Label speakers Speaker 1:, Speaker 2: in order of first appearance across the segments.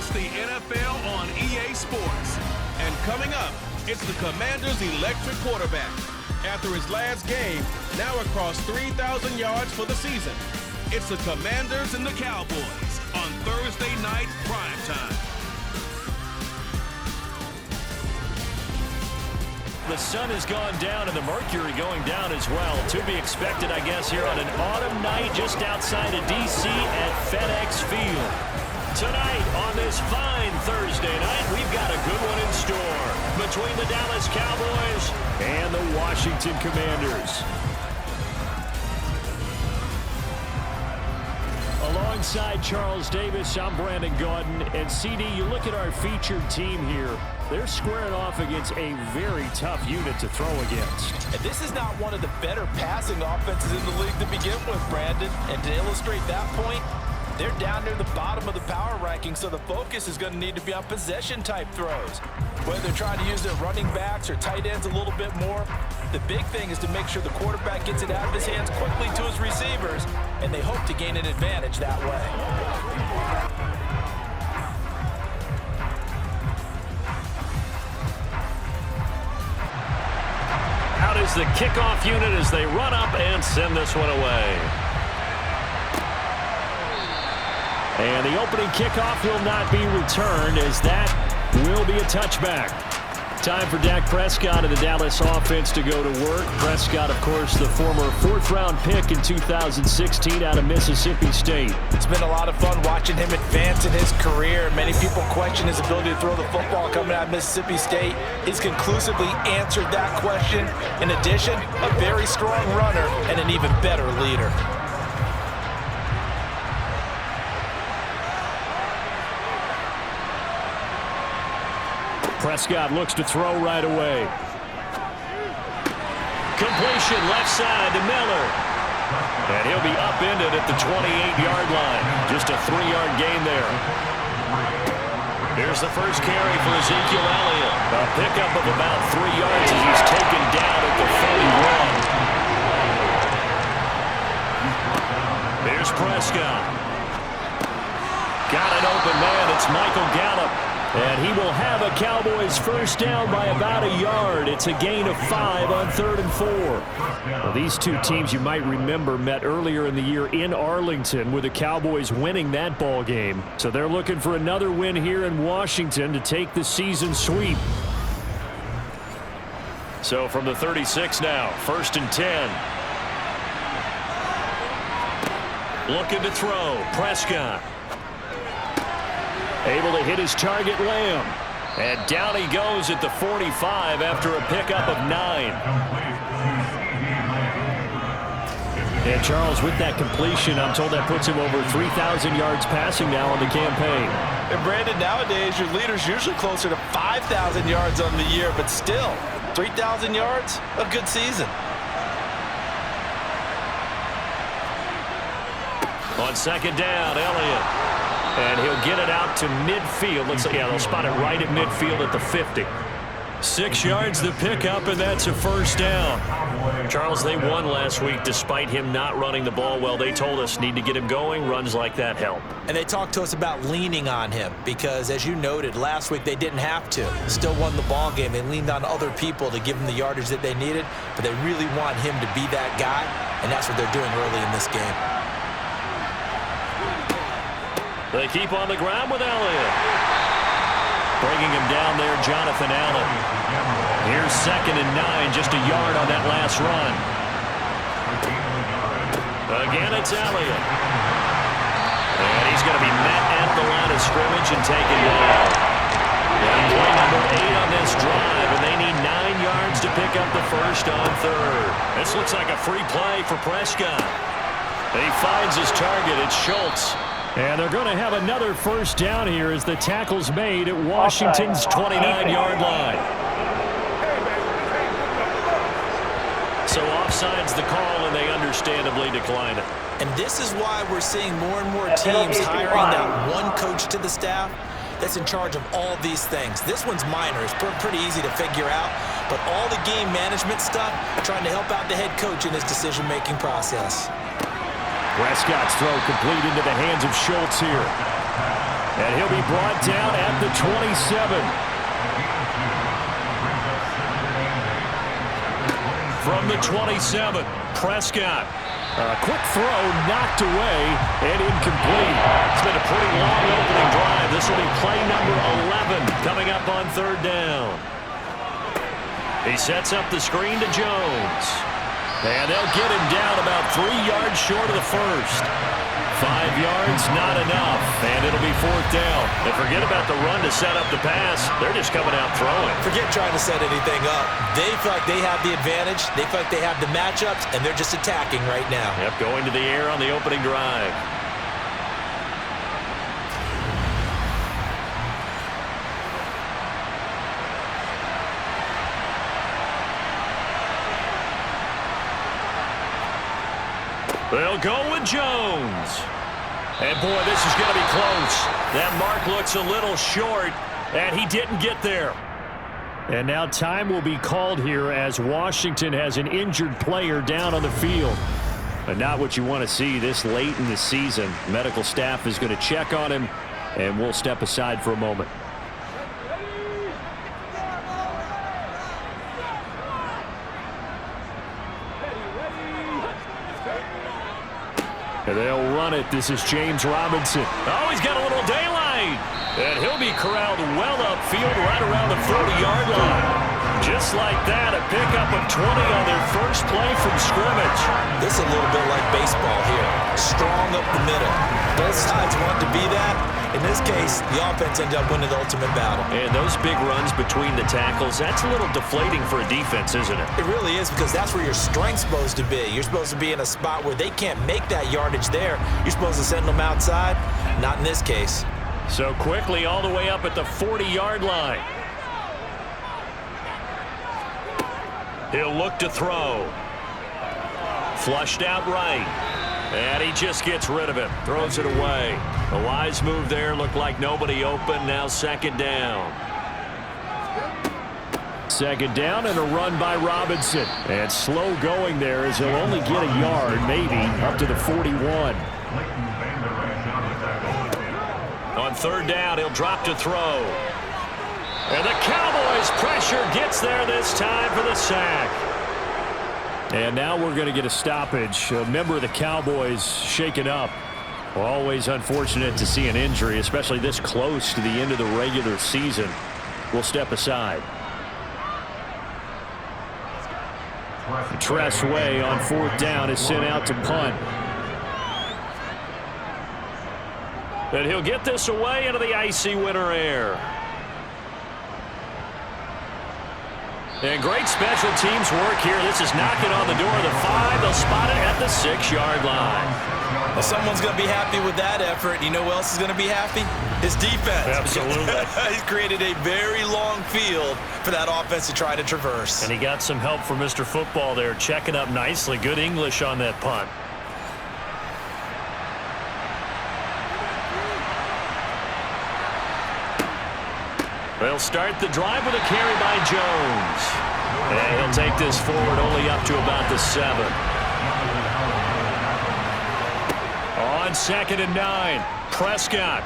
Speaker 1: Watch the NFL on EA Sports. And coming up, it's the Commanders' electric quarterback. After his last game, now across 3,000 yards for the season. It's the Commanders and the Cowboys on Thursday night primetime.
Speaker 2: The sun has gone down and the mercury going down as well. To be expected, I guess, here on an autumn night just outside of D.C. at FedEx Field. Tonight, on this fine Thursday night, we've got a good one in store between the Dallas Cowboys and the Washington Commanders. Alongside Charles Davis, I'm Brandon Gaudin. And CD, you look at our featured team here. They're squaring off against a very tough unit to throw against.
Speaker 3: And this is not one of the better passing offenses in the league to begin with, Brandon. And to illustrate that point, they're down near the bottom of the power ranking, so the focus is going to need to be on possession-type throws. Whether they're trying to use their running backs or tight ends a little bit more, the big thing is to make sure the quarterback gets it out of his hands quickly to his receivers, and they hope to gain an advantage that way.
Speaker 2: Out is the kickoff unit as they run up and send this one away. And the opening kickoff will not be returned as that will be a touchback. Time for Dak Prescott of the Dallas offense to go to work. Prescott, of course, the former fourth-round pick in 2016 out of Mississippi State.
Speaker 3: It's been a lot of fun watching him advance in his career. Many people question his ability to throw the football coming out of Mississippi State. He's conclusively answered that question. In addition, a very strong runner and an even better leader.
Speaker 2: Prescott looks to throw right away. Completion left side to Miller. And he'll be upended at the 28-yard line. Just a 3-yard gain there. Here's the first carry for Ezekiel Elliott. A pickup of about 3 yards as he's taken down at the 41. Here's Prescott. Got an open man. It's Michael Gallup. And he will have a Cowboys first down by about a yard. It's a gain of 5 on 3rd and 4. Well, these two teams, you might remember, met earlier in the year in Arlington with the Cowboys winning that ball game. So they're looking for another win here in Washington to take the season sweep. So from the 36 now, 1st and 10. Looking to throw, Prescott. Able to hit his target, Lamb. And down he goes at the 45 after a pickup of 9. And Charles, with that completion, I'm told that puts him over 3,000 yards passing now on the campaign.
Speaker 3: And Brandon, nowadays your leader's usually closer to 5,000 yards on the year, but still, 3,000 yards, a good season.
Speaker 2: On 2nd down, Elliott. And he'll get it out to midfield. Looks like, yeah, they'll spot it right at midfield at the 50. 6 yards the pickup, and that's a first down. Charles, they won last week despite him not running the ball well. They told us need to get him going. Runs like that help.
Speaker 3: And they talked to us about leaning on him because, as you noted, last week they didn't have to. Still won the ball game. They leaned on other people to give them the yardage that they needed, but they really want him to be that guy, and that's what they're doing early in this game.
Speaker 2: They keep on the ground with Elliott. Bringing him down there, Jonathan Allen. Here's 2nd and 9, just a yard on that last run. Again, it's Elliott. And he's going to be met at the line of scrimmage and taken down. And play number 8 on this drive, and they need 9 yards to pick up the first on 3rd. This looks like a free play for Prescott. And he finds his target. It's Schultz. And they're going to have another first down here as the tackle's made at Washington's 29-yard line. So offside's the call, and they understandably decline it.
Speaker 3: And this is why we're seeing more and more teams hiring that one coach to the staff that's in charge of all these things. This one's minor. It's pretty easy to figure out. But all the game management stuff, trying to help out the head coach in his decision-making process.
Speaker 2: Prescott's throw complete into the hands of Schultz here. And he'll be brought down at the 27. From the 27, Prescott. A quick throw knocked away and incomplete. It's been a pretty long opening drive. This will be play number 11 coming up on third down. He sets up the screen to Jones. And they'll get him down about 3 yards short of the first. 5 yards, not enough. And it'll be fourth down. And forget about the run to set up the pass. They're just coming out throwing.
Speaker 3: Forget trying to set anything up. They feel like they have the advantage. They feel like they have the matchups, and they're just attacking right now.
Speaker 2: Yep, going to the air on the opening drive. They'll go with Jones. And, boy, this is going to be close. That mark looks a little short, and he didn't get there. And now time will be called here as Washington has an injured player down on the field. But not what you want to see this late in the season. Medical staff is going to check on him, and we'll step aside for a moment. And they'll run it. This is James Robinson. Oh, he's got a little daylight. And he'll be corralled well upfield right around the 40-yard line. Just like that, a pickup of 20 on their first play from scrimmage.
Speaker 3: This is a little bit like baseball here. Strong up the middle. Both sides want to be that. In this case, the offense ended up winning the ultimate battle.
Speaker 2: And those big runs between the tackles, that's a little deflating for a defense, isn't it?
Speaker 3: It really is, because that's where your strength's supposed to be. You're supposed to be in a spot where they can't make that yardage there. You're supposed to send them outside. Not in this case.
Speaker 2: So quickly all the way up at the 40-yard line. He'll look to throw. Flushed out right. And he just gets rid of it. Throws it away. A wise move there. Looked like nobody open. Now second down. Second down and a run by Robinson. And slow going there as he'll only get a yard, maybe, up to the 41. On third down, he'll drop to throw. And the Cowboys pressure gets there this time for the sack. And now we're going to get a stoppage. A member of the Cowboys shaken up. Always unfortunate to see an injury, especially this close to the end of the regular season. We'll step aside. Tress Way on fourth down is sent out to punt. And he'll get this away into the icy winter air. And great special teams work here. This is knocking on the door of the 5. They'll spot it at the 6-yard line.
Speaker 3: Well, someone's going to be happy with that effort. You know who else is going to be happy? His defense.
Speaker 2: Absolutely.
Speaker 3: He's created a very long field for that offense to try to traverse.
Speaker 2: And he got some help from Mr. Football there, checking up nicely. Good English on that punt. They'll start the drive with a carry by Jones. And he'll take this forward only up to about the 7. On 2nd and 9, Prescott.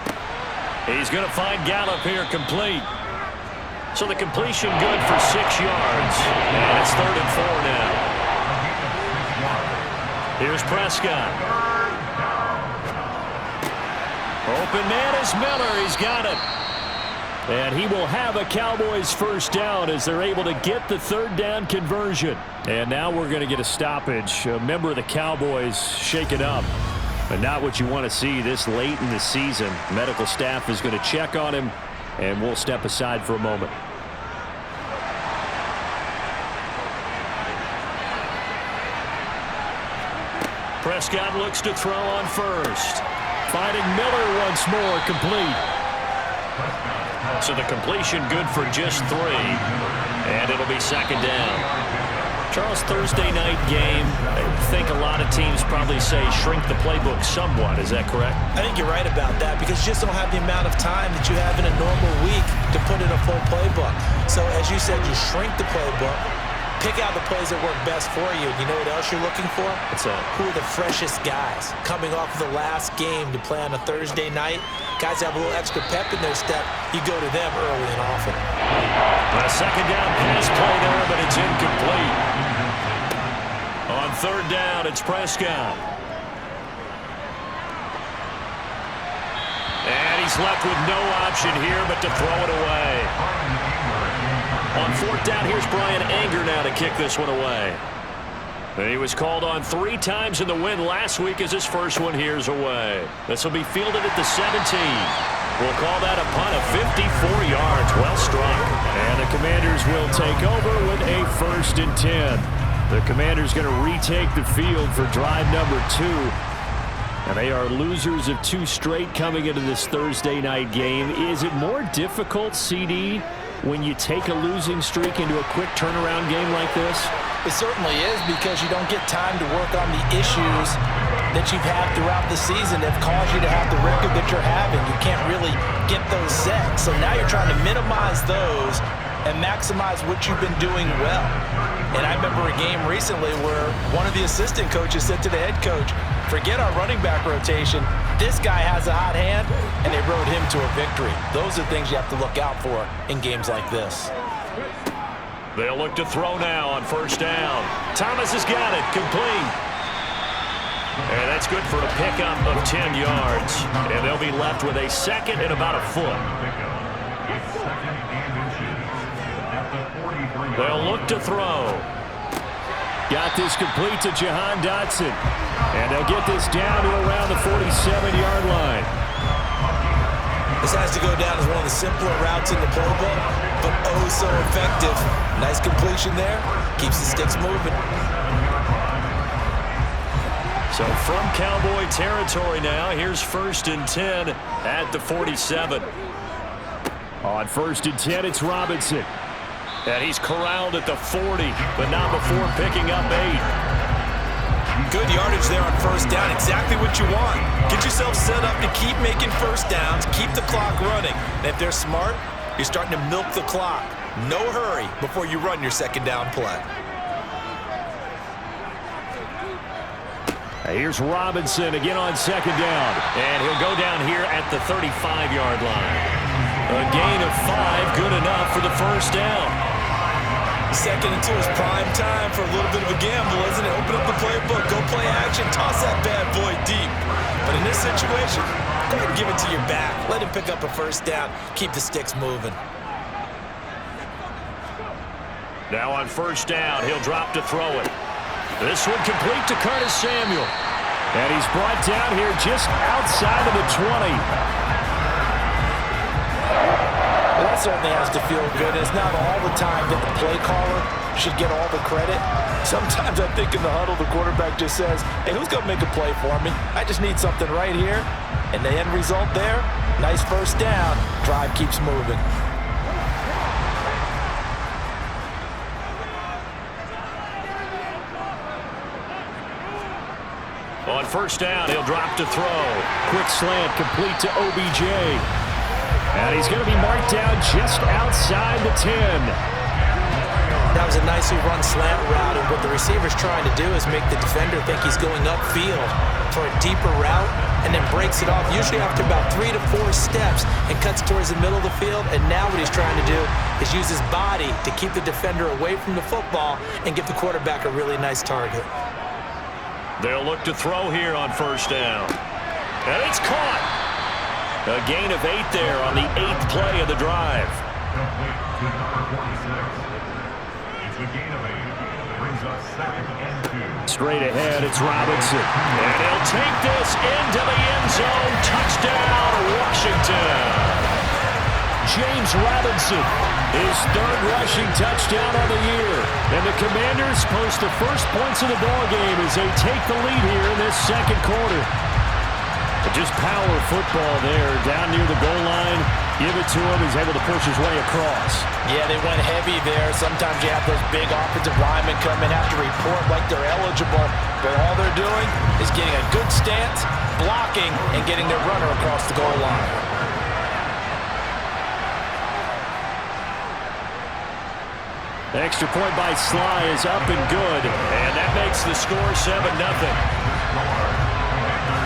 Speaker 2: He's going to find Gallup here complete. So the completion good for 6 yards. And it's 3rd and 4 now. Here's Prescott. Open man is Miller. He's got it. And he will have a Cowboys first down as they're able to get the 3rd down conversion. And now we're going to get a stoppage. A member of the Cowboys shaken up. But not what you want to see this late in the season. Medical staff is going to check on him, and we'll step aside for a moment. Prescott looks to throw on first. Finding Miller once more, complete. So the completion good for just 3. And it'll be 2nd down. Charles, Thursday night game, I think a lot of teams probably say shrink the playbook somewhat. Is that correct?
Speaker 3: I think you're right about that, because you just don't have the amount of time that you have in a normal week to put in a full playbook. So as you said, you shrink the playbook, Pick out the plays that work best for you. And you know what else you're looking for?
Speaker 2: What's that?
Speaker 3: Who are the freshest guys coming off of the last game to play on a Thursday night? Guys have a little extra pep in their step. You go to them early and often.
Speaker 2: A second down pass play there, but it's incomplete. On third down, it's Prescott. And he's left with no option here but to throw it away. On fourth down, here's Brian Anger now to kick this one away. And he was called on 3 times in the win last week as his first one here's away. This will be fielded at the 17. We'll call that a punt of 54 yards. Well struck. And the Commanders will take over with a 1st and 10. The Commanders going to retake the field for drive number 2. And they are losers of 2 straight coming into this Thursday night game. Is it more difficult, CD, when you take a losing streak into a quick turnaround game like this?
Speaker 3: It certainly is, because you don't get time to work on the issues that you've had throughout the season that have caused you to have the record that you're having. You can't really get those set. So now you're trying to minimize those and maximize what you've been doing well. And I remember a game recently where one of the assistant coaches said to the head coach, forget our running back rotation. This guy has a hot hand, and they rode him to a victory. Those are things you have to look out for in games like this.
Speaker 2: They'll look to throw now on first down. Thomas has got it, complete. And that's good for a pickup of 10 yards. And they'll be left with a 2nd and about a foot. They'll look to throw. Got this complete to Jahan Dotson. And they'll get this down to around the 47-yard line.
Speaker 3: This has to go down as one of the simpler routes in the playbook, but oh so effective. Nice completion there. Keeps the sticks moving.
Speaker 2: So from Cowboy territory now, here's 1st and 10 at the 47. On 1st and 10, it's Robinson. And he's corralled at the 40, but not before picking up 8.
Speaker 3: Good yardage there on first down. Exactly what you want. Get yourself set up to keep making first downs, keep the clock running. And if they're smart, you're starting to milk the clock. No hurry before you run your second down play.
Speaker 2: Here's Robinson again on second down. And he'll go down here at the 35-yard line. A gain of 5, good enough for the first down.
Speaker 3: 2nd and 2 is prime time for a little bit of a gamble, isn't it? Open up the playbook, go play action, toss that bad boy deep. But in this situation, go ahead and give it to your back. Let him pick up a first down. Keep the sticks moving.
Speaker 2: Now on first down, he'll drop to throw it. This one complete to Curtis Samuel. And he's brought down here just outside of the 20.
Speaker 3: Well, that certainly has to feel good. It's not all the time that the play caller should get all the credit. Sometimes I think in the huddle, the quarterback just says, hey, who's going to make a play for me? I just need something right here. And the end result there, nice first down. Drive keeps moving.
Speaker 2: On first down, he'll drop to throw. Quick slant complete to OBJ. And he's going to be marked down just outside the 10.
Speaker 3: That was a nicely run slant route, and what the receiver's trying to do is make the defender think he's going upfield for a deeper route, and then breaks it off, usually after about 3 to 4 steps, and cuts towards the middle of the field. And now what he's trying to do is use his body to keep the defender away from the football and give the quarterback a really nice target.
Speaker 2: They'll look to throw here on first down. And it's caught. A gain of 8 there on the 8th play of the drive. Straight ahead, it's Robinson. And he'll take this into the end zone. Touchdown, Washington. James Robinson, his 3rd rushing touchdown of the year. And the Commanders post the first points of the ballgame as they take the lead here in this 2nd quarter. But just power football there, down near the goal line. Give it to him. He's able to push his way across.
Speaker 3: Yeah, they went heavy there. Sometimes you have those big offensive linemen come and have to report like they're eligible. But all they're doing is getting a good stance, blocking, and getting their runner across the goal line.
Speaker 2: Extra point by Sly is up and good. And that makes the score 7-0.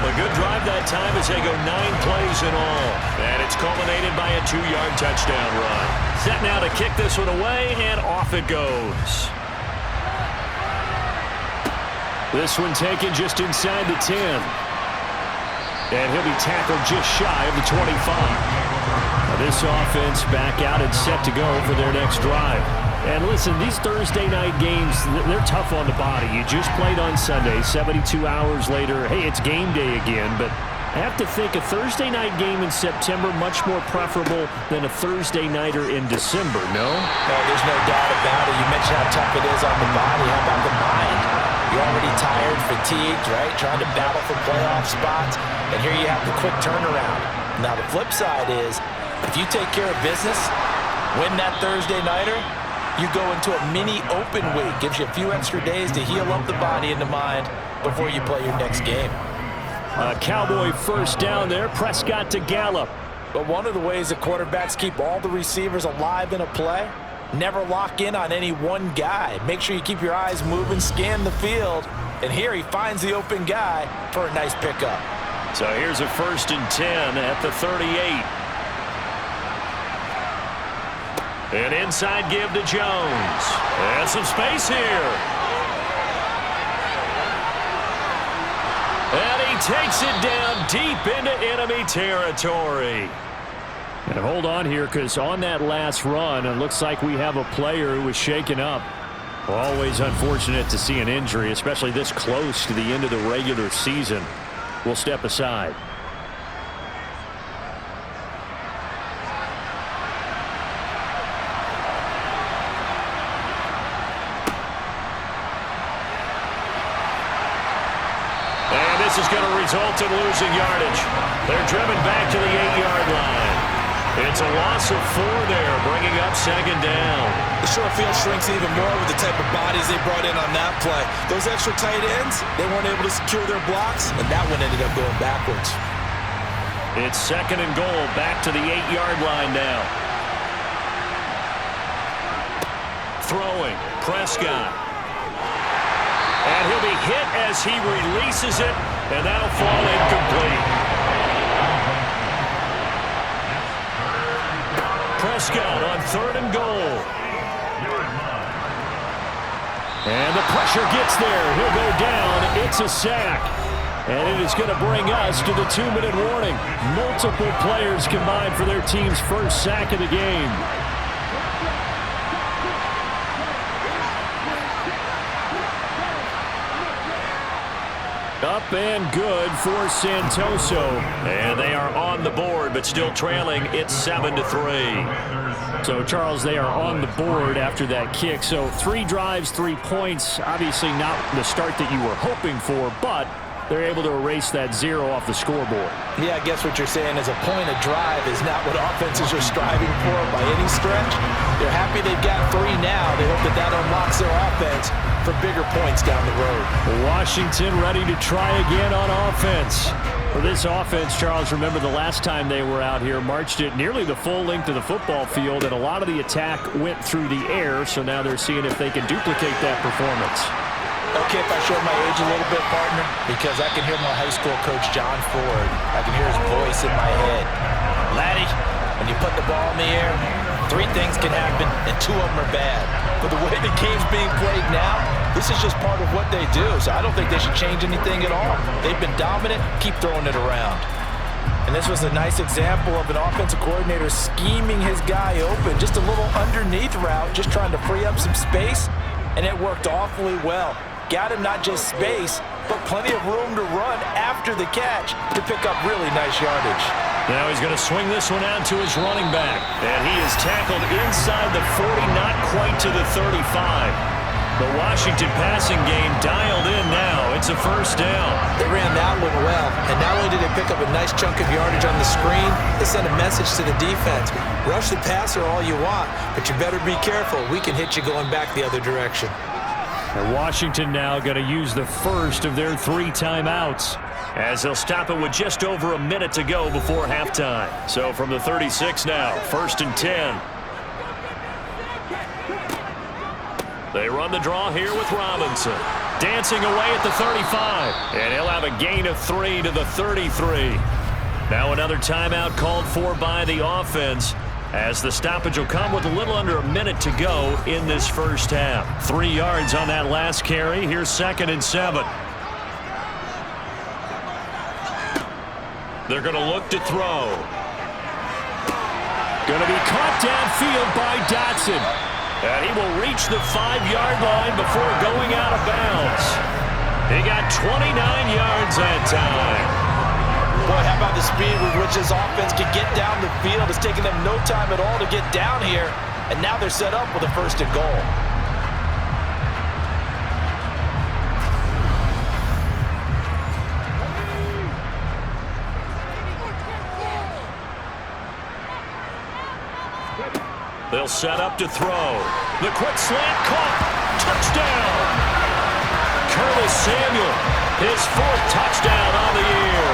Speaker 2: A good drive that time as they go 9 plays in all. And it's culminated by a 2-yard touchdown run. Set now to kick this one away, and off it goes. This one taken just inside the 10. And he'll be tackled just shy of the 25. Now this offense back out and set to go for their next drive. And listen, these Thursday night games, they're tough on the body. You just played on Sunday, 72 hours later. Hey, it's game day again, but I have to think a Thursday night game in September much more preferable than a Thursday nighter in December, no?
Speaker 3: No, there's no doubt about it. You mentioned how tough it is on the body. How about the mind? You're already tired, fatigued, right? Trying to battle for playoff spots, and here you have the quick turnaround. Now, the flip side is, if you take care of business, win that Thursday nighter, you go into a mini open week. Gives you a few extra days to heal up the body and the mind before you play your next game.
Speaker 2: Cowboy first down there. Prescott to Gallup.
Speaker 3: But one of the ways the quarterbacks keep all the receivers alive in a play, never lock in on any one guy. Make sure you keep your eyes moving, scan the field. And here he finds the open guy for a nice pickup.
Speaker 2: So here's a 1st and 10 at the 38. An inside give to Jones. And some space here. And he takes it down deep into enemy territory. And hold on here, because on that last run, it looks like we have a player who was shaken up. Always unfortunate to see an injury, especially this close to the end of the regular season. We'll step aside. This is going to result in losing yardage. They're driven back to the 8-yard line. It's a loss of 4 there, bringing up 2nd down.
Speaker 4: The short field shrinks even more with the type of bodies they brought in on that play. Those extra tight ends, they weren't able to secure their blocks, and that one ended up going backwards.
Speaker 2: It's 2nd and goal, back to the 8-yard line now. Throwing, Prescott. And he'll be hit as he releases it, and that'll fall incomplete. Prescott on 3rd and goal. And the pressure gets there. He'll go down. It's a sack. And it is going to bring us to the 2-minute warning. Multiple players combined for their team's first sack of the game. Up and good for Santoso. And they are on the board, but still trailing. It's 7-3. So, Charles, they are on the board after that kick. So, 3 drives, 3 points. Obviously not the start that you were hoping for, but they're able to erase that 0 off the scoreboard.
Speaker 3: Yeah, I guess what you're saying is a point of drive is not what offenses are striving for by any stretch. They're happy they've got 3 now. They hope that unlocks their offense for bigger points down the road.
Speaker 2: Washington ready to try again on offense. For this offense, Charles, remember the last time they were out here, marched it nearly the full length of the football field, and a lot of the attack went through the air, so now they're seeing if they can duplicate that performance.
Speaker 3: Okay, if I show my age a little bit, partner, because I can hear my high school coach, John Ford. I can hear his voice in my head. Laddie, when you put the ball in the air, 3 things can happen, and 2 of them are bad. But the way the game's being played now, this is just part of what they do, so I don't think they should change anything at all. They've been dominant, keep throwing it around. And this was a nice example of an offensive coordinator scheming his guy open, just a little underneath route, just trying to free up some space, and it worked awfully well. Got him not just space, but plenty of room to run after the catch to pick up really nice yardage.
Speaker 2: Now he's going to swing this one out to his running back. And he is tackled inside the 40, not quite to the 35. The Washington passing game dialed in now. It's a 1st down.
Speaker 3: They ran that one well, and not only did they pick up a nice chunk of yardage on the screen, they sent a message to the defense. Rush the passer all you want, but you better be careful. We can hit you going back the other direction.
Speaker 2: And Washington now going to use the first of their 3 timeouts, as they'll stop it with just over a minute to go before halftime. So from the 36 now, 1st and 10. They run the draw here with Robinson. Dancing away at the 35. And he'll have a gain of 3 to the 33. Now another timeout called for by the offense, as the stoppage will come with a little under a minute to go in this first half. 3 yards on that last carry. Here's 2nd and 7. They're going to look to throw. Going to be caught downfield by Dotson. And he will reach the 5-yard line before going out of bounds. He got 29 yards that time.
Speaker 3: Boy, how about the speed with which this offense can get down the field? It's taking them no time at all to get down here. And now they're set up with a 1st and goal.
Speaker 2: They'll set up to throw. The quick slant caught. Touchdown. Curtis Samuel, his 4th touchdown on the year.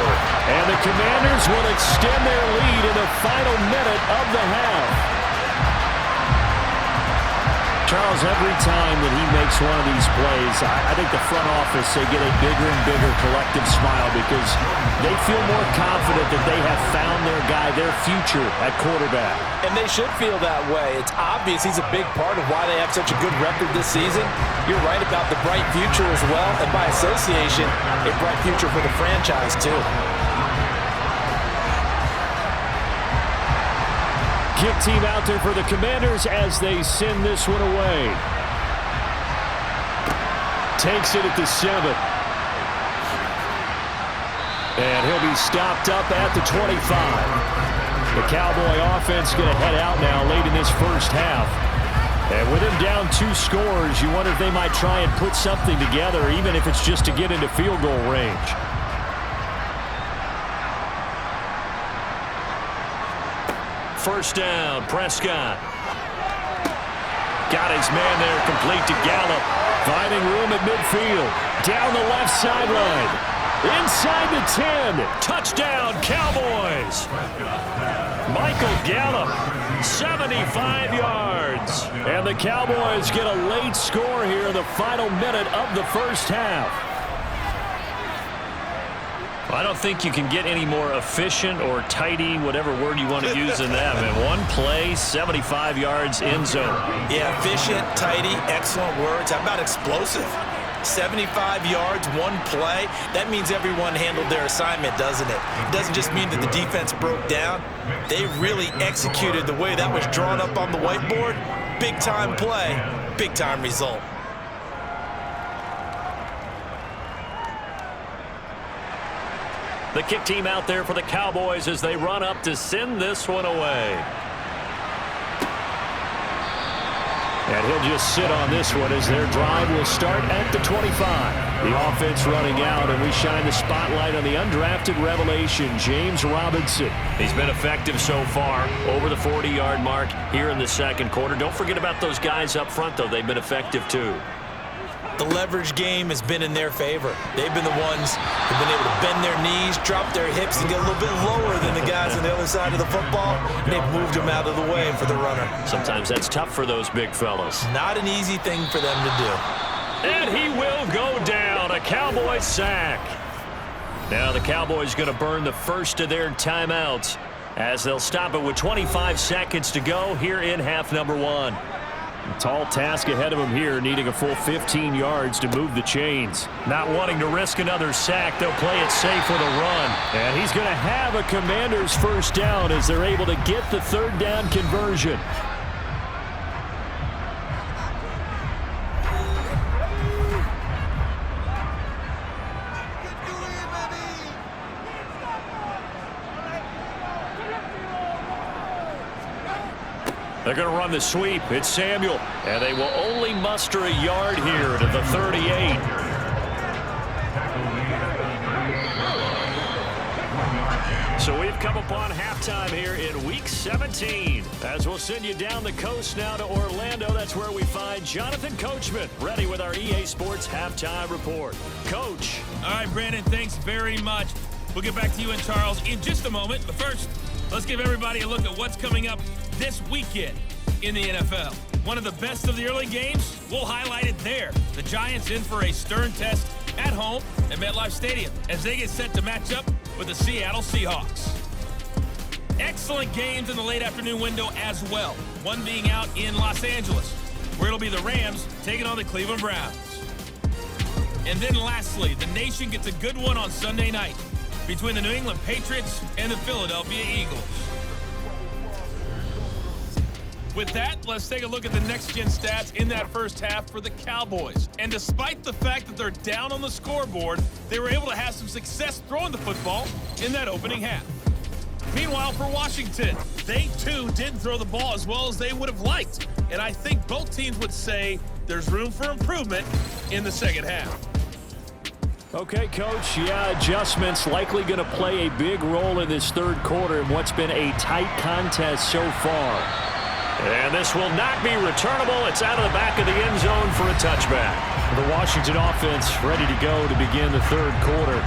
Speaker 2: And the Commanders will extend their lead in the final minute of the half. Charles, every time that he makes one of these plays, I think the front office, they get a bigger and bigger collective smile because they feel more confident that they have found their guy, their future at quarterback.
Speaker 3: And they should feel that way. It's obvious he's a big part of why they have such a good record this season. You're right about the bright future as well, and by association, a bright future for the franchise too.
Speaker 2: Kick team out there for the Commanders as they send this one away. Takes it at the 7. And he'll be stopped up at the 25. The Cowboy offense going to head out now late in this first half. And with him down 2 scores, you wonder if they might try and put something together, even if it's just to get into field goal range. First down, Prescott. Got his man there, complete to Gallup. Finding room at midfield. Down the left sideline. Inside the 10. Touchdown, Cowboys. Michael Gallup, 75 yards. And the Cowboys get a late score here in the final minute of the first half. I don't think you can get any more efficient or tidy, whatever word you want to use in that. Man, one play, 75 yards, end zone.
Speaker 4: Yeah, efficient, tidy, excellent words. How about explosive? 75 yards, one play. That means everyone handled their assignment, doesn't it? It doesn't just mean that the defense broke down. They really executed the way that was drawn up on the whiteboard. Big-time play, big-time result.
Speaker 2: The kick team out there for the Cowboys as they run up to send this one away. And he'll just sit on this one as their drive will start at the 25. The offense running out, and we shine the spotlight on the undrafted revelation, James Robinson. He's been effective so far, over the 40-yard mark here in the second quarter. Don't forget about those guys up front, though. They've been effective, too.
Speaker 4: The leverage game has been in their favor. They've been the ones who've been able to bend their knees, drop their hips, and get a little bit lower than the guys on the other side of the football. And they've moved them out of the way for the runner.
Speaker 2: Sometimes that's tough for those big fellas.
Speaker 4: Not an easy thing for them to do.
Speaker 2: And he will go down. A Cowboy sack. Now the Cowboys going to burn the first of their timeouts as they'll stop it with 25 seconds to go here in half number 1. A tall task ahead of him here, needing a full 15 yards to move the chains. Not wanting to risk another sack, they'll play it safe with a run. And he's going to have a Commanders first down as they're able to get the third down conversion. They're going to run the sweep. It's Samuel. And they will only muster a yard here to the 38. So we've come upon halftime here in Week 17. As we'll send you down the coast now to Orlando. That's where we find Jonathan Coachman ready with our EA Sports Halftime Report. Coach.
Speaker 5: All right, Brandon, thanks very much. We'll get back to you and Charles in just a moment. But first, let's give everybody a look at what's coming up this weekend in the NFL. One of the best of the early games, we'll highlight it there. The Giants in for a stern test at home at MetLife Stadium as they get set to match up with the Seattle Seahawks. Excellent games in the late afternoon window as well. One being out in Los Angeles, where it'll be the Rams taking on the Cleveland Browns. And then lastly, the nation gets a good one on Sunday night between the New England Patriots and the Philadelphia Eagles. With that, let's take a look at the next-gen stats in that first half for the Cowboys. And despite the fact that they're down on the scoreboard, they were able to have some success throwing the football in that opening half. Meanwhile, for Washington, they too didn't throw the ball as well as they would have liked. And I think both teams would say there's room for improvement in the second half.
Speaker 2: Okay, Coach, adjustments likely going to play a big role in this third quarter in what's been a tight contest so far. And this will not be returnable. It's out of the back of the end zone for a touchback. The Washington offense ready to go to begin the third quarter.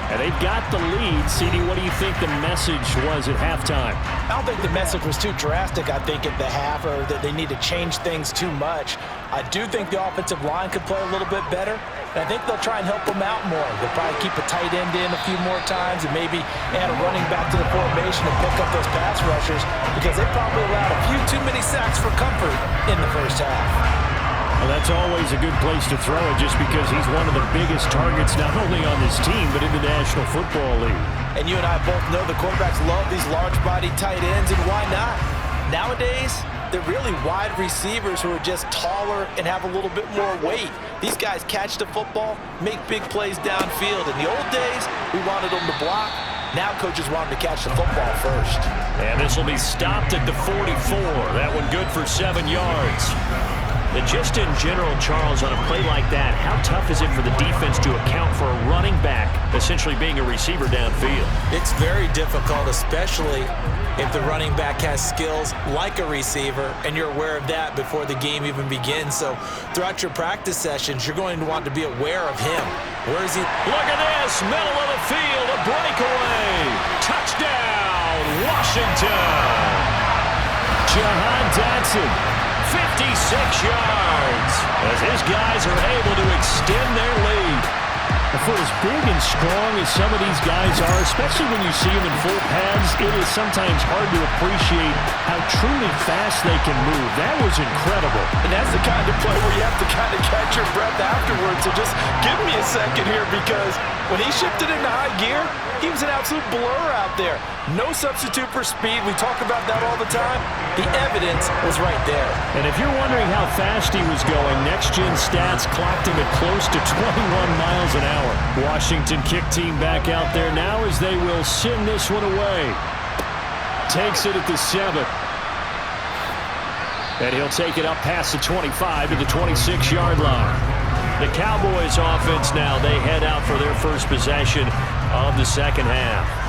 Speaker 2: And they've got the lead. CD, what do you think the message was at halftime?
Speaker 3: I don't think the message was too drastic, I think, at the half, or that they need to change things too much. I do think the offensive line could play a little bit better, and I think they'll try and help them out more. They'll probably keep a tight end in a few more times and maybe add a running back to the formation and pick up those pass rushers because they probably allowed a few too many sacks for comfort in the first half.
Speaker 2: Well, that's always a good place to throw it just because he's one of the biggest targets not only on this team but in the National Football League.
Speaker 3: And you and I both know the quarterbacks love these large-body tight ends, and why not? Nowadays, they're really wide receivers who are just taller and have a little bit more weight. These guys catch the football, make big plays downfield. In the old days, we wanted them to block. Now coaches want them to catch the football first.
Speaker 2: And this will be stopped at the 44. That one good for 7 yards. And just in general, Charles, on a play like that, how tough is it for the defense to account for a running back essentially being a receiver downfield?
Speaker 4: It's very difficult, especially if the running back has skills like a receiver, and you're aware of that before the game even begins. So throughout your practice sessions, you're going to want to be aware of him. Where is he?
Speaker 2: Look at this, middle of the field, a breakaway. Touchdown, Washington. Jahan Dotson, 56 yards, as his guys are able to extend their lead. For as big and strong as some of these guys are, especially when you see them in full pads, it is sometimes hard to appreciate how truly fast they can move. That was incredible.
Speaker 3: And that's the kind of play where you have to kind of catch your breath afterwards. So just give me a second here, because when he shifted into high gear, he was an absolute blur out there. No substitute for speed. We talk about that all the time. The evidence was right there.
Speaker 2: And if you're wondering how fast he was going, next-gen stats clocked him at close to 21 miles an hour. Washington kick team back out there now as they will send this one away. Takes it at the 7. And he'll take it up past the 25 to the 26-yard line. The Cowboys offense now, they head out for their first possession of the second half.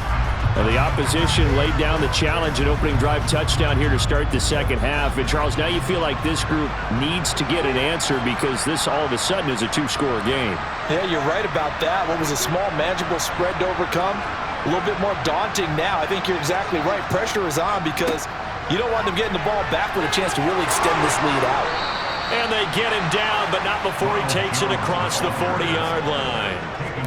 Speaker 2: And the opposition laid down the challenge, an opening drive touchdown here to start the second half. And Charles, now you feel like this group needs to get an answer because this all of a sudden is a 2-score game.
Speaker 3: Yeah, you're right about that. What was a small, manageable spread to overcome, a little bit more daunting now. I think you're exactly right. Pressure is on because you don't want them getting the ball back with a chance to really extend this lead out.
Speaker 2: And they get him down, but not before he takes it across the 40-yard line.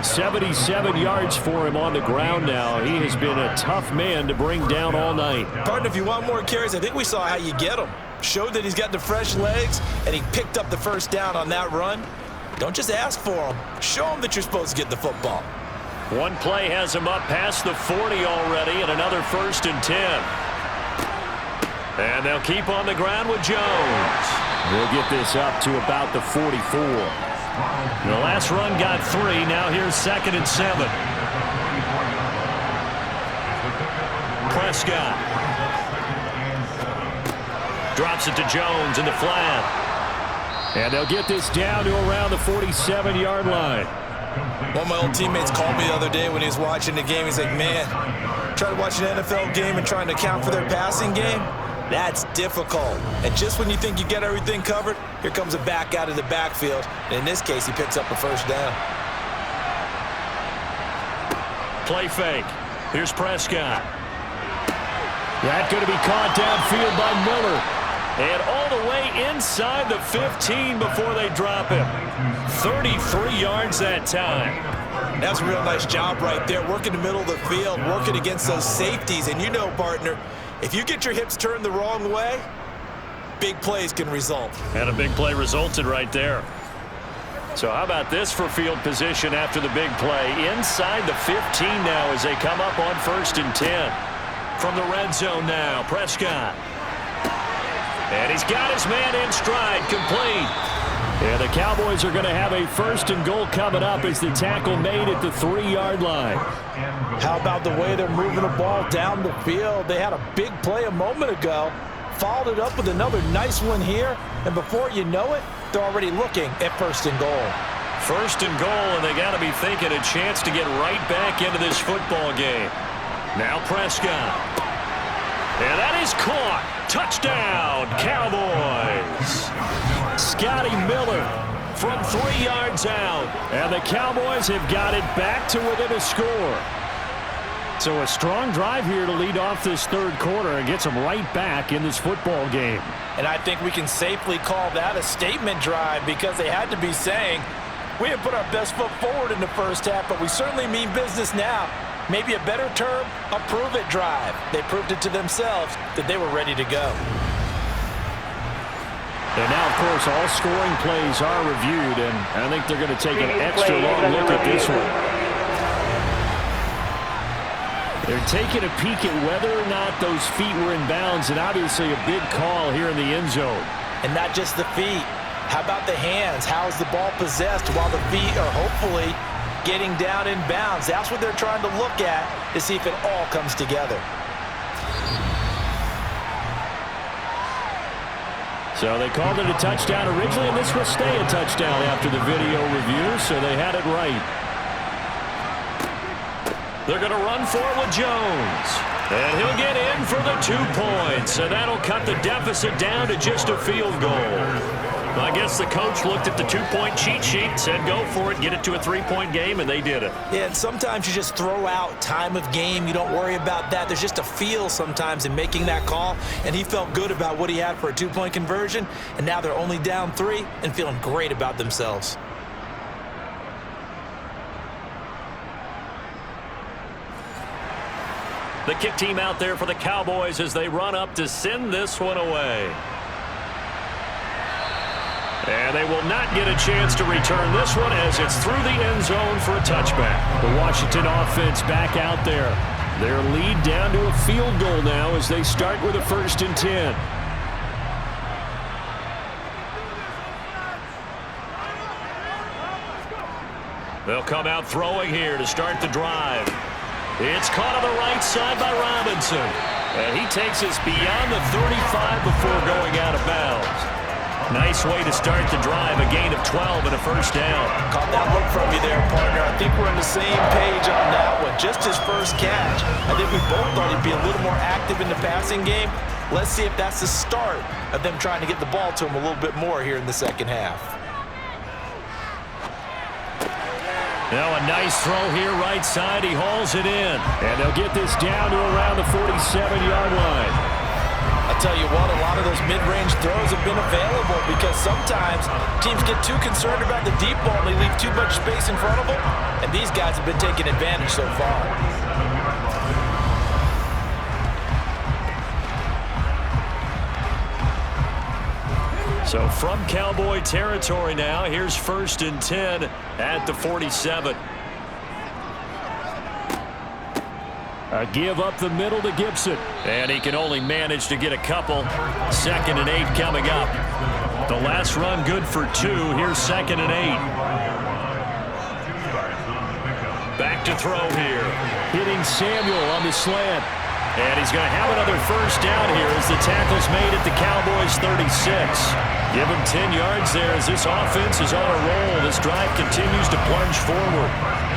Speaker 2: 77 yards for him on the ground now. He has been a tough man to bring down all night.
Speaker 4: Partner, if you want more carries, I think we saw how you get him. Showed that he's got the fresh legs, and he picked up the first down on that run. Don't just ask for him. Show him that you're supposed to get the football.
Speaker 2: One play has him up past the 40 already, and another 1st and 10. And they'll keep on the ground with Jones. They'll get this up to about the 44. The last run got 3. Now here's 2nd and 7. Prescott drops it to Jones in the flat. And they'll get this down to around the 47-yard line.
Speaker 4: One of my old teammates called me the other day when he was watching the game. He's like, man, trying to watch an NFL game and trying to account for their passing game, that's difficult. And just when you think you get everything covered, here comes a back out of the backfield. And in this case, he picks up a first down.
Speaker 2: Play fake. Here's Prescott. That's going to be caught downfield by Miller. And all the way inside the 15 before they drop him. 33 yards that time.
Speaker 4: That's a real nice job right there, working the middle of the field, working against those safeties. And you know, partner, if you get your hips turned the wrong way, big plays can result.
Speaker 2: And a big play resulted right there. So how about this for field position after the big play? Inside the 15 now as they come up on 1st and 10. From the red zone now, Prescott. And he's got his man in stride, complete. And the Cowboys are going to have a 1st and goal coming up as the tackle made at the 3-yard line.
Speaker 3: How about the way they're moving the ball down the field? They had a big play a moment ago, followed it up with another nice one here, and before you know it, they're already looking at 1st and goal.
Speaker 2: 1st and goal, and they got to be thinking a chance to get right back into this football game. Now Prescott. And that is caught. Touchdown, Cowboys. Scotty Miller from 3 yards out. And the Cowboys have got it back to within a score. So a strong drive here to lead off this 3rd quarter and gets them right back in this football game.
Speaker 3: And I think we can safely call that a statement drive because they had to be saying, we have put our best foot forward in the 1st half, but we certainly mean business now. Maybe a better term, a prove-it drive. They proved it to themselves that they were ready to go.
Speaker 2: And now, of course, all scoring plays are reviewed, and I think they're going to take an extra long look at this one. They're taking a peek at whether or not those feet were in bounds, and obviously a big call here in the end zone.
Speaker 3: And not just the feet. How about the hands? How is the ball possessed while the feet are hopefully getting down in bounds? That's what they're trying to look at to see if it all comes together.
Speaker 2: So they called it a touchdown originally, and this will stay a touchdown after the video review, so they had it right. They're going to run for it with Jones. And he'll get in for the 2 points, and that'll cut the deficit down to just a field goal. I guess the coach looked at the 2-point cheat sheet, said go for it, get it to a 3-point game, and they did it.
Speaker 4: Yeah, and sometimes you just throw out time of game. You don't worry about that. There's just a feel sometimes in making that call, and he felt good about what he had for a 2-point conversion, and now they're only down 3 and feeling great about themselves.
Speaker 2: The kick team out there for the Cowboys as they run up to send this one away. And they will not get a chance to return this one as it's through the end zone for a touchback. The Washington offense back out there. Their lead down to a field goal now as they start with a 1st and 10. They'll come out throwing here to start the drive. It's caught on the right side by Robinson. And he takes us beyond the 35 before going out of bounds. Nice way to start the drive, a gain of 12 and a 1st down.
Speaker 3: Caught that look from you there, partner. I think we're on the same page on that one. Just his 1st catch. I think we both thought he'd be a little more active in the passing game. Let's see if that's the start of them trying to get the ball to him a little bit more here in the 2nd half.
Speaker 2: Now a nice throw here right side. He hauls it in. And they'll get this down to around the 47-yard line.
Speaker 3: I'll tell you what, a lot of those mid-range throws have been available because sometimes teams get too concerned about the deep ball and they leave too much space in front of them, and these guys have been taking advantage so far.
Speaker 2: So from Cowboy territory now, here's 1st and 10 at the 47. A give up the middle to Gibson. And he can only manage to get a couple. 2nd and 8 coming up. The last run good for 2. Here's 2nd and 8. Back to throw here. Hitting Samuel on the slant. And he's going to have another 1st down here as the tackle's made at the Cowboys 36. Give him 10 yards there as this offense is on a roll. This drive continues to plunge forward.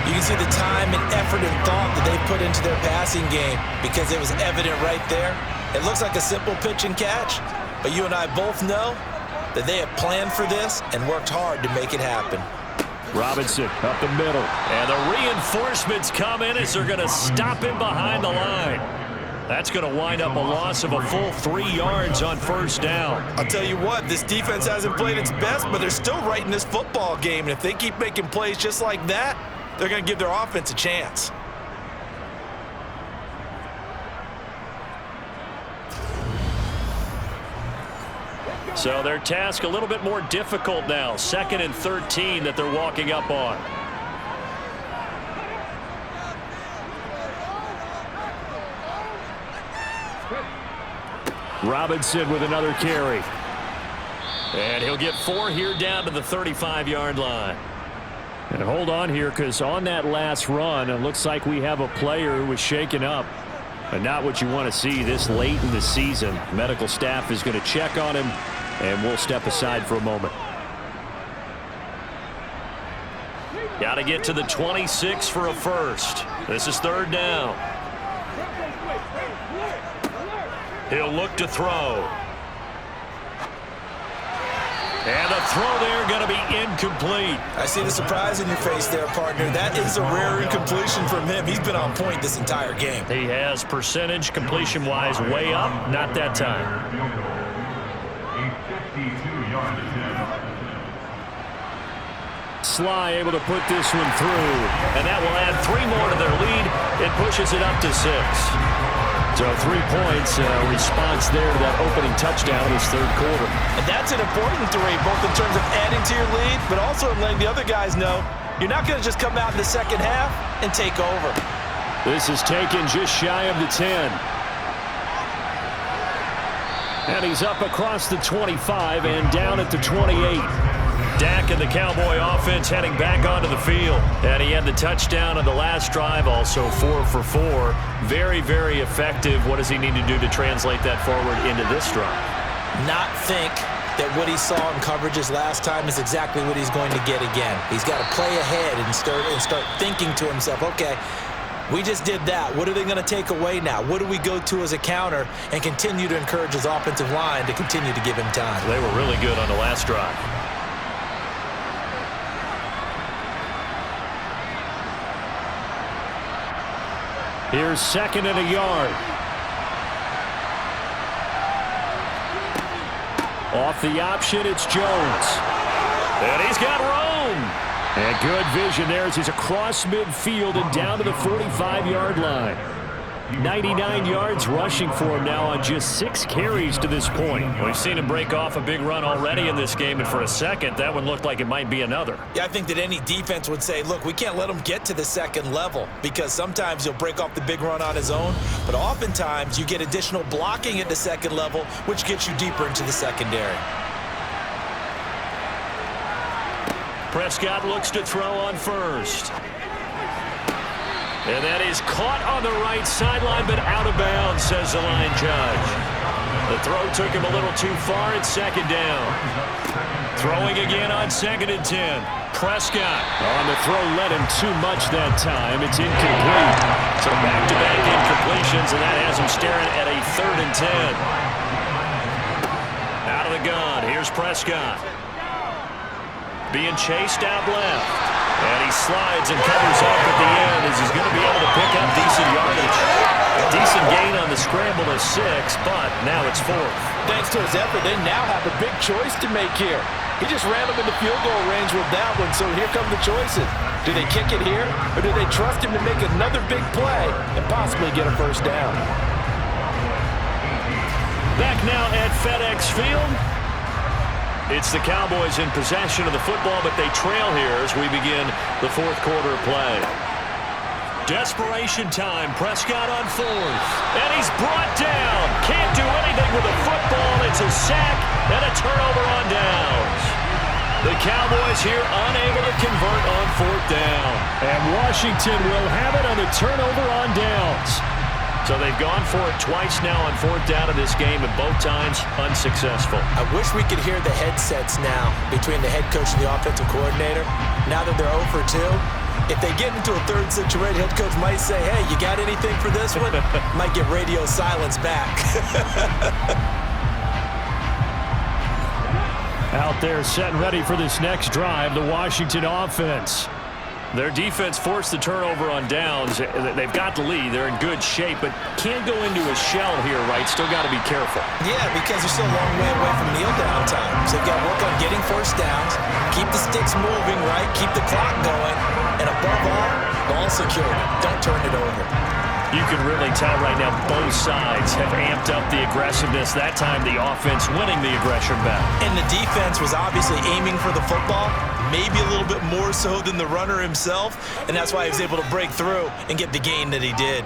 Speaker 4: You can see the time and effort and thought that they put into their passing game because it was evident right there. It looks like a simple pitch and catch, but you and I both know that they have planned for this and worked hard to make it happen.
Speaker 2: Robinson up the middle. And the reinforcements come in as they're going to stop him behind the line. That's going to wind up a loss of a full 3 yards on first down.
Speaker 4: I'll tell you what, this defense hasn't played its best, but they're still right in this football game. And if they keep making plays just like that, they're going to give their offense a chance.
Speaker 2: So their task a little bit more difficult now. 2nd and 13 that they're walking up on. Robinson with another carry. And he'll get 4 here down to the 35-yard line. And hold on here, because on that last run, it looks like we have a player who was shaken up. And not what you want to see this late in the season. Medical staff is going to check on him, and we'll step aside for a moment. Got to get to the 26 for a first. This is 3rd down. He'll look to throw. And the throw there going to be incomplete.
Speaker 4: I see the surprise in your face there, partner. That is a rare incompletion from him. He's been on point this entire game.
Speaker 2: He has percentage completion-wise way up. Not that time. Sly able to put this one through. And that will add 3 more to their lead. It pushes it up to 6. So 3 points, response there to that opening touchdown in this 3rd quarter.
Speaker 3: And that's an important 3, both in terms of adding to your lead, but also in letting the other guys know you're not going to just come out in the second half and take over.
Speaker 2: This is taken just shy of the 10. And he's up across the 25 and down at the 28. Dak and the Cowboy offense heading back onto the field. And he had the touchdown on the last drive, also 4 for 4. Very, very effective. What does he need to do to translate that forward into this drive?
Speaker 4: Not think that what he saw in coverages last time is exactly what he's going to get again. He's got to play ahead and start thinking to himself, okay, we just did that. What are they going to take away now? What do we go to as a counter? And continue to encourage his offensive line to continue to give him time.
Speaker 2: They were really good on the last drive. Here's 2nd and a yard. Off the option, it's Jones. And he's got room. And good vision there as he's across midfield and down to the 45-yard line. 99 yards rushing for him now on just 6 carries to this point. We've seen him break off a big run already in this game, and for a second, that one looked like it might be another.
Speaker 4: Yeah, I think that any defense would say, look, we can't let him get to the 2nd level, because sometimes he'll break off the big run on his own, but oftentimes you get additional blocking at the 2nd level, which gets you deeper into the secondary.
Speaker 2: Prescott looks to throw on first. And that is caught on the right sideline, but out of bounds, says the line judge. The throw took him a little too far. It's 2nd down. Throwing again on 2nd and 10. Prescott on the throw led him too much that time. It's incomplete. So back-to-back incompletions, and that has him staring at a 3rd and 10. Out of the gun. Here's Prescott. Being chased out left. And he slides and covers up at the end as he's going to be able to pick up decent yardage. A decent gain on the scramble of 6, but now it's 4th.
Speaker 3: Thanks to his effort, they now have a big choice to make here. He just ran them into field goal range with that one, so here come the choices. Do they kick it here, or do they trust him to make another big play and possibly get a first down?
Speaker 2: Back now at FedEx Field. It's the Cowboys in possession of the football, but they trail here as we begin the 4th quarter play. Desperation time. Prescott on 4th. And he's brought down. Can't do anything with the football. It's a sack and a turnover on downs. The Cowboys here unable to convert on 4th down. And Washington will have it on the turnover on downs. So they've gone for it twice now on 4th down in this game, and both times unsuccessful.
Speaker 4: I wish we could hear the headsets now between the head coach and the offensive coordinator. Now that they're 0 for 2, if they get into a 3rd situation, head coach might say, hey, you got anything for this one? Might get radio silence back.
Speaker 2: Out there set and ready for this next drive, the Washington offense. Their defense forced the turnover on downs. They've got the lead. They're in good shape, but can't go into a shell here, right? Still got to be careful.
Speaker 4: Yeah, because they're still a long way away from kneel down time. So they've got to work on getting first downs, keep the sticks moving, right? Keep the clock going, and above all, ball security. Don't turn it over.
Speaker 2: You can really tell right now both sides have amped up the aggressiveness. That time the offense winning the aggression battle.
Speaker 4: And the defense was obviously aiming for the football, maybe a little bit more so than the runner himself, and that's why he was able to break through and get the gain that he did.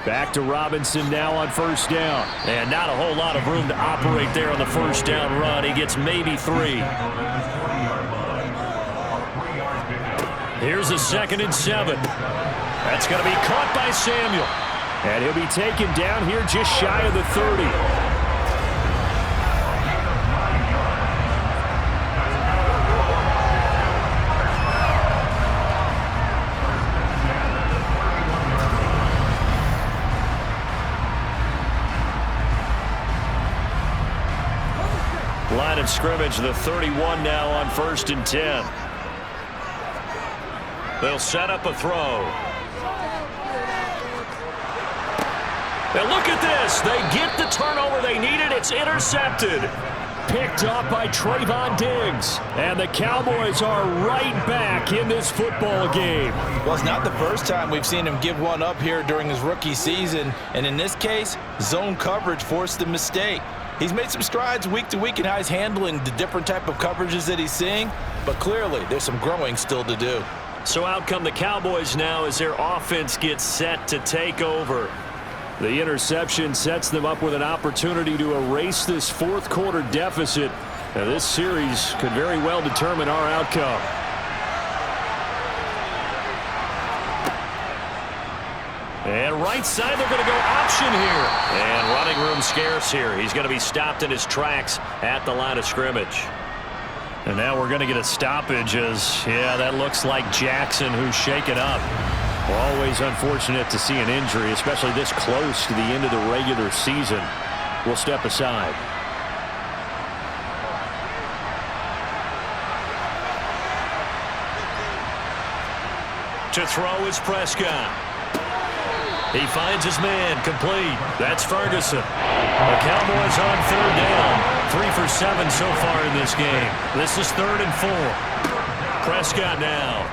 Speaker 2: Back to Robinson now on first down. And not a whole lot of room to operate there on the first down run. He gets maybe 3. Here's a 2nd and 7. That's going to be caught by Samuel. And he'll be taken down here just shy of the 30. Line of scrimmage, the 31 now on 1st and 10. They'll set up a throw. Now look at this. They get the turnover they needed. It's intercepted. Picked up by Trayvon Diggs. And the Cowboys are right back in this football game.
Speaker 3: Well, it's not the first time we've seen him give one up here during his rookie season. And in this case, zone coverage forced the mistake. He's made some strides week to week in how he's handling the different type of coverages that he's seeing. But clearly, there's some growing still to do.
Speaker 2: So out come the Cowboys now as their offense gets set to take over. The interception sets them up with an opportunity to erase this fourth quarter deficit. Now this series could very well determine our outcome. And right side, they're going to go option here. And running room scarce here. He's going to be stopped in his tracks at the line of scrimmage. And now we're going to get a stoppage as, yeah, that looks like Jackson who's shaken up. Always unfortunate to see an injury, especially this close to the end of the regular season. We'll step aside. To throw is Prescott. He finds his man, complete. That's Ferguson. The Cowboys on 3rd down. 3 for 7 so far in this game. This is 3rd and 4. Prescott now.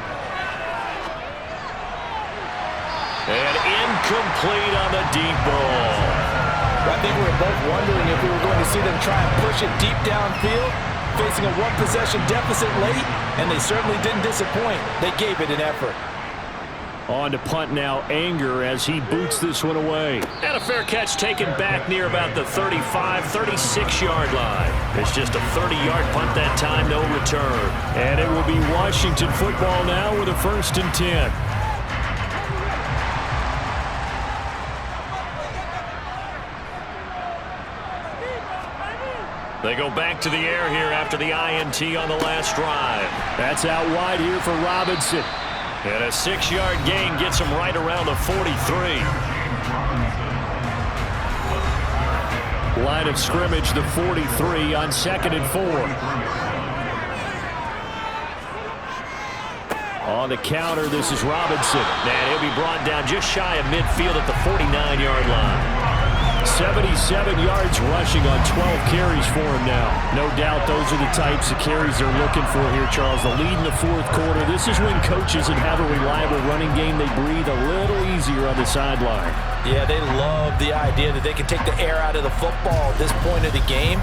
Speaker 2: And incomplete on the deep ball.
Speaker 3: I think we were both wondering if we were going to see them try and push it deep downfield, facing a one-possession deficit late, and they certainly didn't disappoint. They gave it an effort.
Speaker 2: On to punt now, Anger as he boots this one away. And a fair catch taken back near about the 35, 36-yard line. It's just a 30-yard punt that time, no return. And it will be Washington football now with a 1st and 10. They go back to the air here after the INT on the last drive. That's out wide here for Robinson. And a 6-yard gain gets him right around the 43. Line of scrimmage, the 43 on 2nd and 4. On the counter, this is Robinson. And he'll be brought down just shy of midfield at the 49-yard line. 77 yards rushing on 12 carries for him now. No doubt those are the types of carries they're looking for here, Charles. The lead in the fourth quarter. This is when coaches that have a reliable running game, they breathe a little easier on the sideline.
Speaker 3: Yeah, they love the idea that they can take the air out of the football at this point of the game.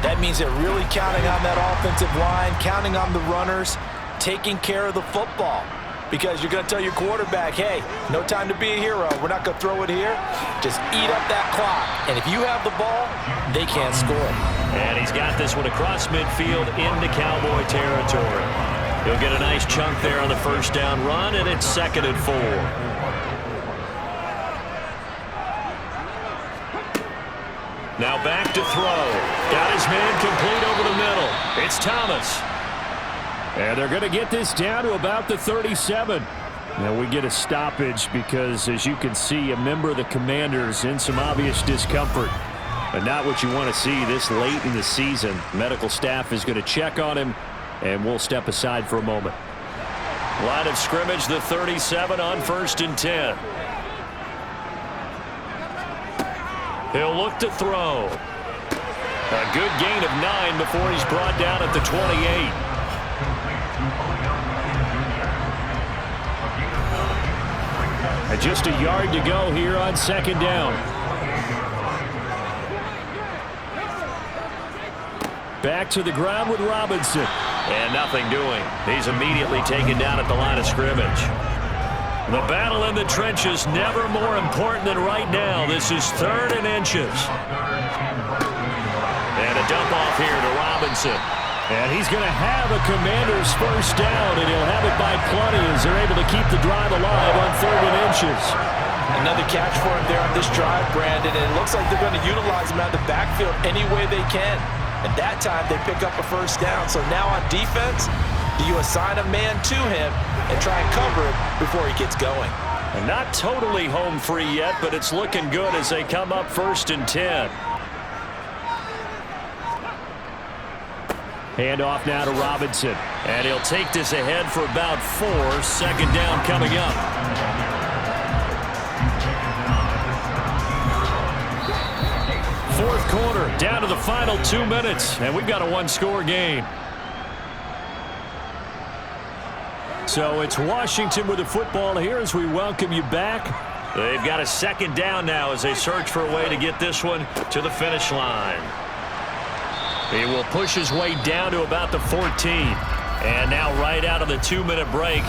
Speaker 3: That means they're really counting on that offensive line, counting on the runners, taking care of the football. Because you're going to tell your quarterback, hey, no time to be a hero. We're not going to throw it here. Just eat up that clock. And if you have the ball, they can't score.
Speaker 2: And he's got this one across midfield into Cowboy territory. He'll get a nice chunk there on the first down run, and it's 2nd and 4. Now back to throw. Got his man complete over the middle. It's Thomas. And they're going to get this down to about the 37. Now we get a stoppage because, as you can see, a member of the Commanders in some obvious discomfort. And not what you want to see this late in the season. Medical staff is going to check on him, and we'll step aside for a moment. Line of scrimmage, the 37 on 1st and 10. He'll look to throw. A good gain of 9 before he's brought down at the 28. And just a yard to go here on 2nd down. Back to the ground with Robinson. And nothing doing. He's immediately taken down at the line of scrimmage. The battle in the trenches never more important than right now. This is 3rd and inches. And a dump off here to Robinson. And he's going to have a Commanders first down, and he'll have it by plenty as they're able to keep the drive alive on 3rd and inches.
Speaker 3: Another catch for him there on this drive, Brandon, and it looks like they're going to utilize him out of the backfield any way they can. And that time, they pick up a first down. So now on defense, do you assign a man to him and try and cover it before he gets going?
Speaker 2: And not totally home free yet, but it's looking good as they come up 1st and 10. Handoff now to Robinson. And he'll take this ahead for about 4. 2nd down coming up. Fourth quarter, down to the final 2 minutes, and we've got a 1-score game. So it's Washington with the football here as we welcome you back. They've got a 2nd down now as they search for a way to get this one to the finish line. He will push his way down to about the 14. And now right out of the 2-minute break,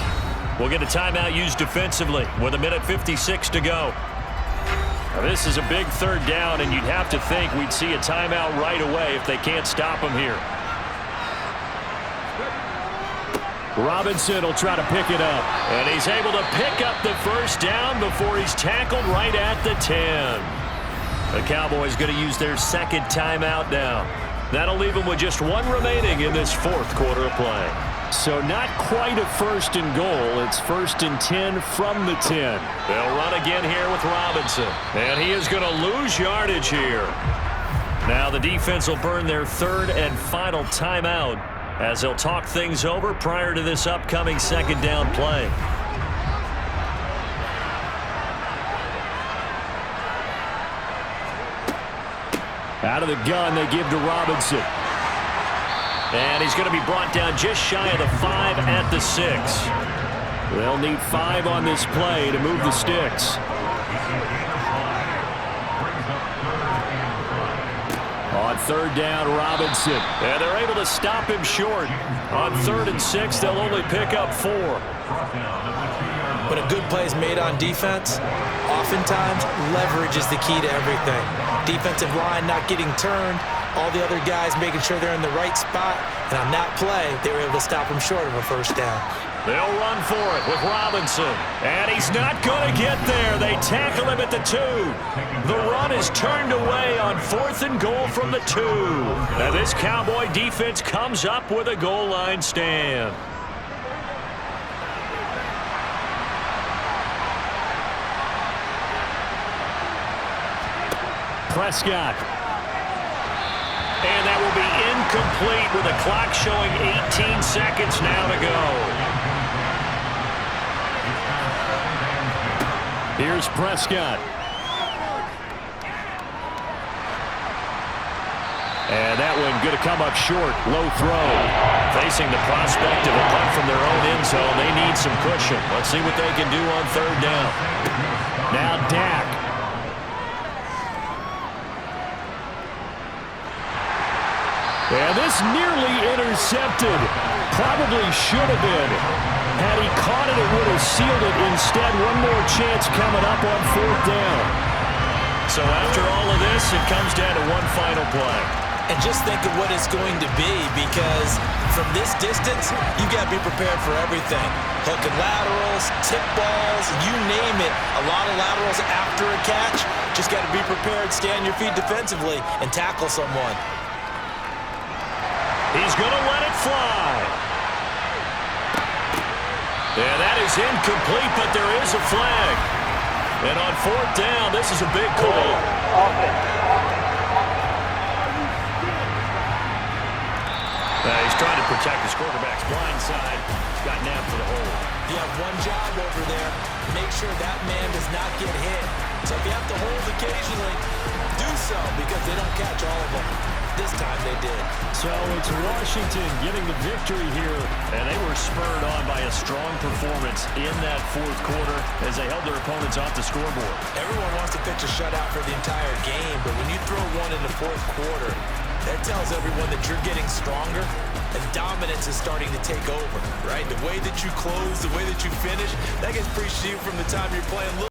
Speaker 2: we'll get a timeout used defensively with 1:56 to go. Now, this is a big 3rd down, and you'd have to think we'd see a timeout right away if they can't stop him here. Robinson will try to pick it up. And he's able to pick up the first down before he's tackled right at the 10. The Cowboys going to use their 2nd timeout now. That'll leave them with just 1 remaining in this 4th quarter of play. So not quite a 1st and goal. It's 1st and 10 from the 10. They'll run again here with Robinson. And he is going to lose yardage here. Now the defense will burn their 3rd and final timeout as they'll talk things over prior to this upcoming 2nd down play. Out of the gun, they give to Robinson. And he's going to be brought down just shy of the 5 at the 6. They'll need 5 on this play to move the sticks. On 3rd down, Robinson. And they're able to stop him short. On 3rd and 6, they'll only pick up 4.
Speaker 4: When a good play is made on defense, oftentimes leverage is the key to everything. Defensive line not getting turned, all the other guys making sure they're in the right spot, and on that play, they were able to stop him short of a first down.
Speaker 2: They'll run for it with Robinson, and he's not going to get there. They tackle him at the 2. The run is turned away on 4th and goal from the 2. Now this Cowboy defense comes up with a goal line stand. Prescott. And that will be incomplete with the clock showing 18 seconds now to go. Here's Prescott. And that one going to come up short. Low throw. Facing the prospect of a punt from their own end zone. They need some cushion. Let's see what they can do on 3rd down. Now Dak. And this nearly intercepted. Probably should have been. Had he caught it, it would have sealed it. Instead, one more chance coming up on 4th down. So after all of this, it comes down to one final play.
Speaker 4: And just think of what it's going to be, because from this distance, you got to be prepared for everything. Hook and laterals, tip balls, you name it. A lot of laterals after a catch. Just got to be prepared, stay on your feet defensively, and tackle someone.
Speaker 2: He's going to let it fly. Yeah, that is incomplete, but there is a flag. And on 4th down, this is a big call. He's trying to protect his quarterback's blind side. Got nabbed for the hold.
Speaker 3: You have one job over there. Make sure that man does not get hit. So if you have to hold occasionally, do so because they don't catch all of them. This time they did.
Speaker 2: So it's Washington getting the victory here. And they were spurred on by a strong performance in that fourth quarter as they held their opponents off the scoreboard.
Speaker 3: Everyone wants to pitch a shutout for the entire game, but when you throw one in the fourth quarter, that tells everyone that you're getting stronger and dominance is starting to take over, right? The way that you close, the way that you finish, that gets pretty cheap from the time you're playing.